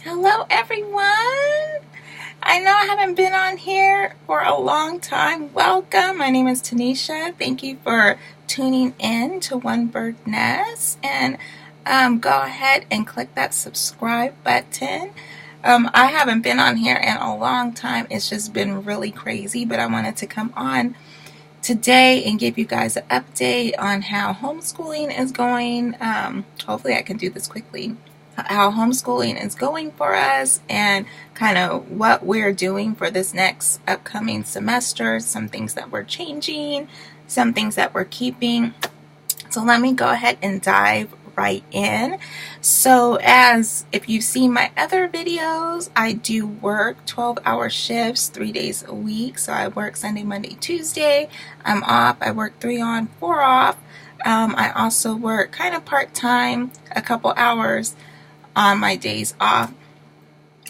Hello, everyone. I know I haven't been on here for a long time. Welcome. My name is Tanisha. Thank you for tuning in to One Bird Nest. And go ahead and click that subscribe button. I haven't been on here in a long time. It's just been really crazy, but I wanted to come on today and give you guys an update on how homeschooling is going. Hopefully I can do this quickly. How homeschooling is going for us and kind of what we're doing for this next upcoming semester, some things that we're changing, some things that we're keeping. So let me go ahead and dive right in. So as if you've seen my other videos, I do work 12-hour shifts 3 days a week. So I work Sunday, Monday, Tuesday. I'm off. I work 3 on, 4 off. I also work kind of part-time, a couple hours on my days off.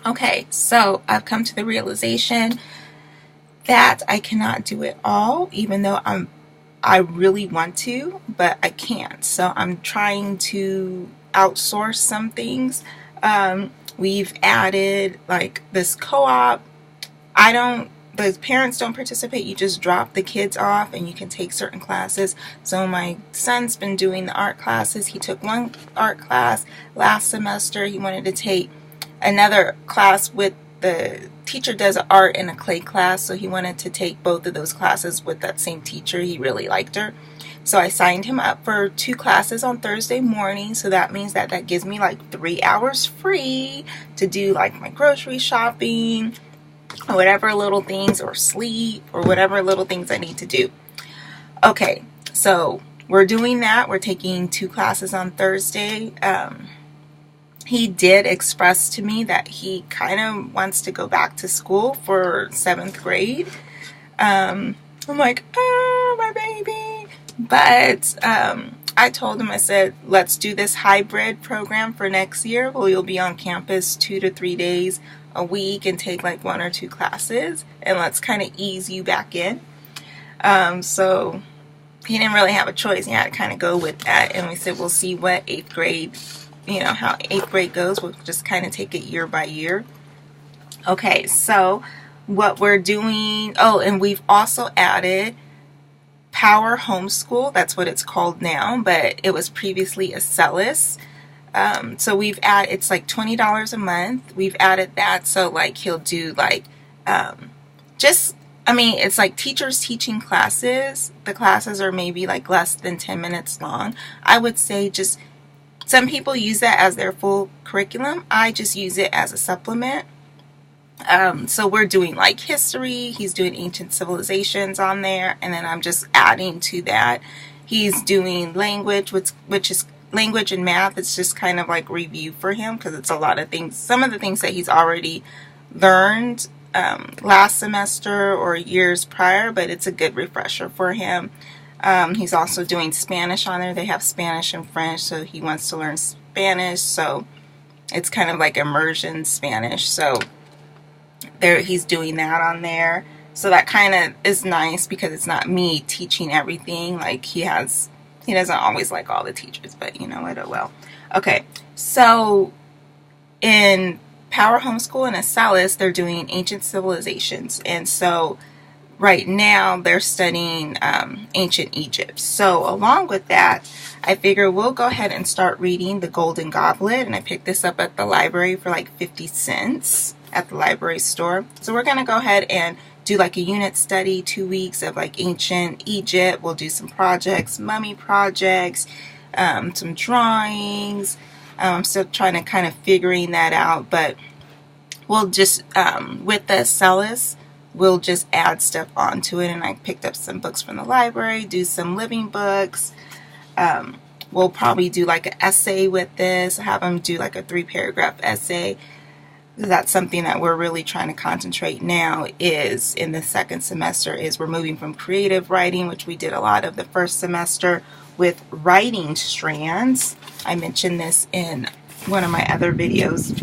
Okay, so I've come to the realization that I cannot do it all, even though I really want to, but I can't. So I'm trying to outsource some things. We've added like this co-op. The parents don't participate. You just drop the kids off and you can take certain classes. So my son's been doing the art classes. He took one art class last semester. He wanted to take another class with the teacher does art and a clay class. So he wanted to take both of those classes with that same teacher. He really liked her. So I signed him up for 2 classes on Thursday morning. So that means that gives me like 3 hours free to do like my grocery shopping, or whatever little things, or sleep, or whatever little things I need to do. Okay, so we're doing that. We're taking 2 classes on Thursday. He did express to me that he kind of wants to go back to school for 7th grade. I'm like, oh, my baby. But I told him, I said, let's do this hybrid program for next year where you'll be on campus 2 to 3 days a week and take like 1 or 2 classes, and let's kind of ease you back in. So he didn't really have a choice. He had to kind of go with that, and we said we'll see what 8th grade, how 8th grade goes. We'll just kind of take it year by year. Okay, so what we're doing, and we've also added Power Homeschool. That's what it's called now, but it was previously a Celis. So we've added, it's like $20 a month. We've added that. So like he'll do like, it's like teachers teaching classes. The classes are maybe like less than 10 minutes long. I would say just, some people use that as their full curriculum. I just use it as a supplement. So we're doing like history. He's doing ancient civilizations on there. And then I'm just adding to that. He's doing language, which is language and math. It's just kind of like review for him because it's a lot of things, some of the things that he's already learned last semester or years prior, but it's a good refresher for him. He's also doing Spanish on there. They have Spanish and French, so he wants to learn Spanish, so it's kind of like immersion Spanish. So he's doing that on there. So that kind of is nice because it's not me teaching everything. Like he doesn't always like all the teachers, but you know what, oh well. Okay, so in Power Homeschool and Celis, they're doing ancient civilizations. And so right now they're studying ancient Egypt. So along with that, I figure we'll go ahead and start reading The Golden Goblet. And I picked this up at the library for like 50 cents at the library store. So we're going to go ahead and do like a unit study, 2 weeks of like ancient Egypt. We'll do some projects, mummy projects, some drawings. I'm still trying to kind of figuring that out, but we'll just, with the Celis, we'll just add stuff onto it. And I picked up some books from the library, do some living books. We'll probably do like an essay with this, have them do like a 3-paragraph essay. That's something that we're really trying to concentrate now is in the second semester is we're moving from creative writing, which we did a lot of the first semester, with writing strands. I mentioned this in one of my other videos.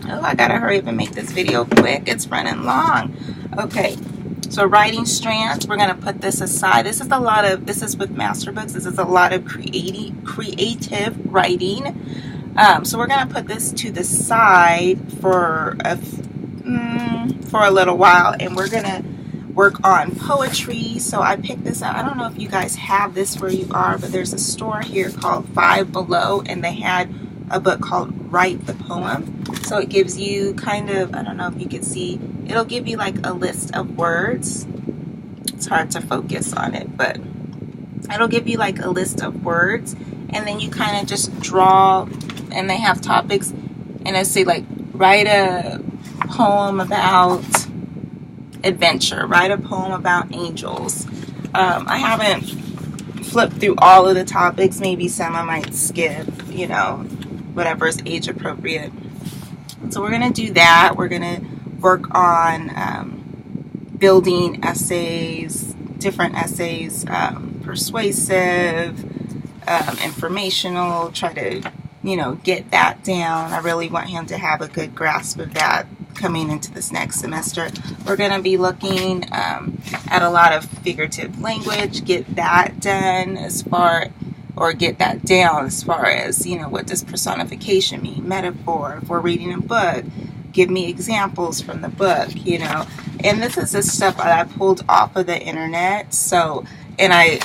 Oh, I gotta hurry up and make this video quick. It's running long. Okay, so writing strands, we're gonna put this aside. This is with master books. This is a lot of creative writing. So we're going to put this to the side for a little while, and we're going to work on poetry. So I picked this up. I don't know if you guys have this where you are, but there's a store here called Five Below, and they had a book called Write the Poem. So it gives you kind of, I don't know if you can see, it'll give you like a list of words. It's hard to focus on it, but it'll give you like a list of words, and then you kind of just draw, and they have topics, and I say like write a poem about adventure, write a poem about angels. I haven't flipped through all of the topics. Maybe some I might skip, you know, whatever is age appropriate. So we're going to do that. We're going to work on building essays, different essays, persuasive, informational, try to, you know, get that down. I really want him to have a good grasp of that coming into this next semester. We're going to be looking at a lot of figurative language, get that done get that down as far as, you know, what does personification mean, metaphor. If we're reading a book, give me examples from the book, you know. And this is the stuff that I pulled off of the internet. So, and I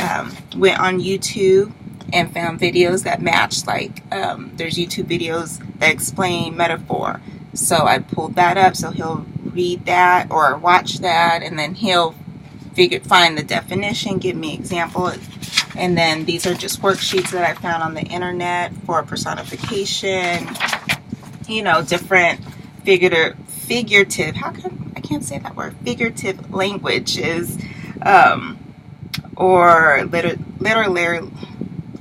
went on YouTube and found videos that matched, like there's YouTube videos that explain metaphor. So I pulled that up, so he'll read that or watch that, and then he'll find the definition, give me example. And then these are just worksheets that I found on the internet for personification, you know, different figurative, I can't say that word, figurative languages, or literary,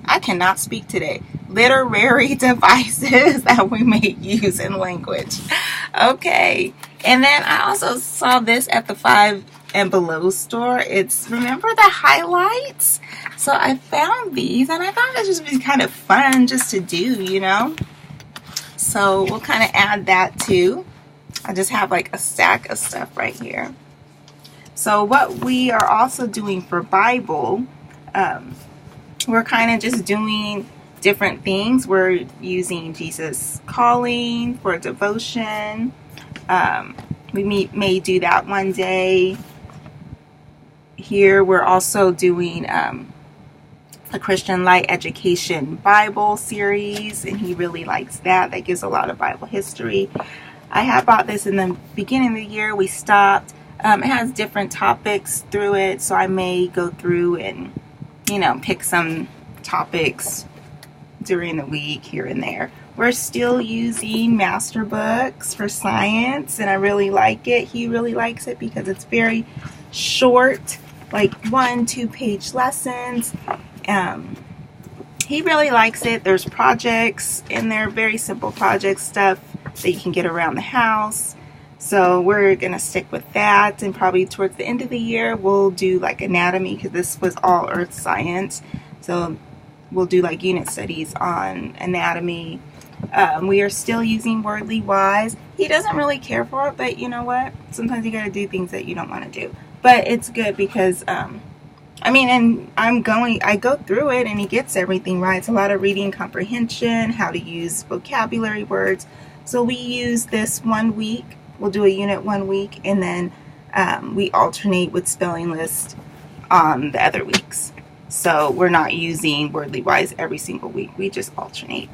I cannot speak today, literary devices that we may use in language. Okay. And then I also saw this at the Five and Below store. It's, remember the highlights? So I found these, and I thought it would just be kind of fun just to do, you know. So we'll kind of add that too. I just have like a stack of stuff right here. So what we are also doing for Bible, we're kind of just doing different things. We're using Jesus Calling for devotion. We may do that one day. Here we're also doing a Christian Light Education Bible series, and he really likes that. That gives a lot of Bible history. I had bought this in the beginning of the year. We stopped. It has different topics through it, so I may go through and, you know, pick some topics during the week here and there. We're still using master books for science, and I really like it. He really likes it because it's very short, like 1-2 page lessons. He really likes it. There's projects in there, very simple project stuff that you can get around the house. So we're going to stick with that, and probably towards the end of the year we'll do like anatomy, because this was all earth science. So we'll do like unit studies on anatomy. We are still using Wordly Wise. He doesn't really care for it, but you know what? Sometimes you got to do things that you don't want to do. But it's good because, I mean, and I go through it and he gets everything right. It's a lot of reading comprehension, how to use vocabulary words. So we use this 1 week. We'll do a unit 1 week, and then we alternate with spelling list on the other weeks. So we're not using Wordly Wise every single week. We just alternate.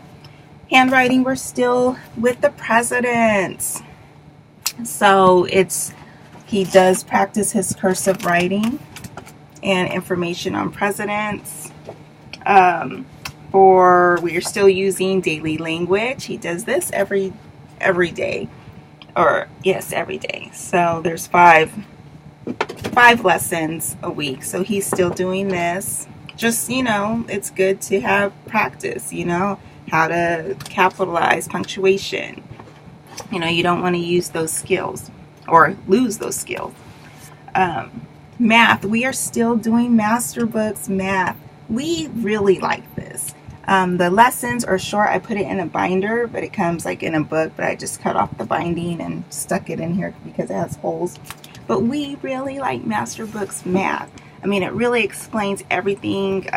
Handwriting, we're still with the presidents. So he does practice his cursive writing and information on presidents. We are still using daily language. He does this every day. Or yes, every day. So there's five lessons a week. So he's still doing this. Just, you know, it's good to have practice, you know, how to capitalize punctuation. You know, you don't want to use those skills or lose those skills. Math, we are still doing master books math. We really like this. The lessons are short. I put it in a binder, but it comes like in a book, but I just cut off the binding and stuck it in here because it has holes. But we really like master books math. I mean, it really explains everything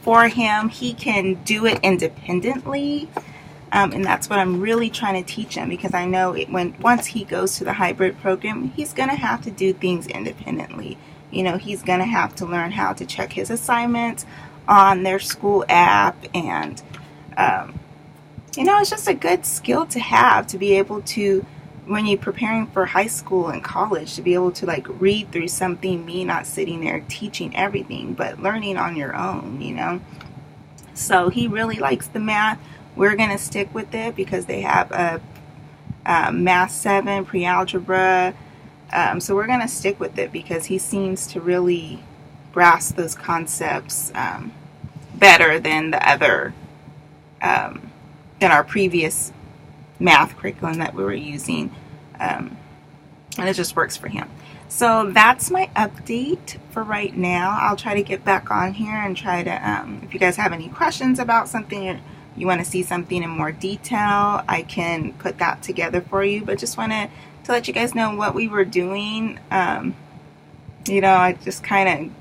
for him. He can do it independently. And that's what I'm really trying to teach him, because I know once he goes to the hybrid program, he's going to have to do things independently. He's going to have to learn how to check his assignments on their school app, and it's just a good skill to have, to be able to, when you're preparing for high school and college, to be able to like read through something, me not sitting there teaching everything, but learning on your own. So he really likes the math. We're going to stick with it because they have a Math 7 pre-algebra. So we're going to stick with it because he seems to really grasp those concepts better than the other, than our previous math curriculum that we were using. And it just works for him. So that's my update for right now. I'll try to get back on here and try to, if you guys have any questions about something, or you want to see something in more detail, I can put that together for you. But just wanted to let you guys know what we were doing. I just kind of,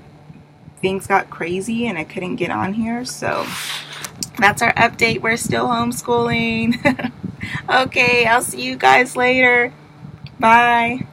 things got crazy and I couldn't get on here. So that's our update. We're still homeschooling. Okay, I'll see you guys later. Bye.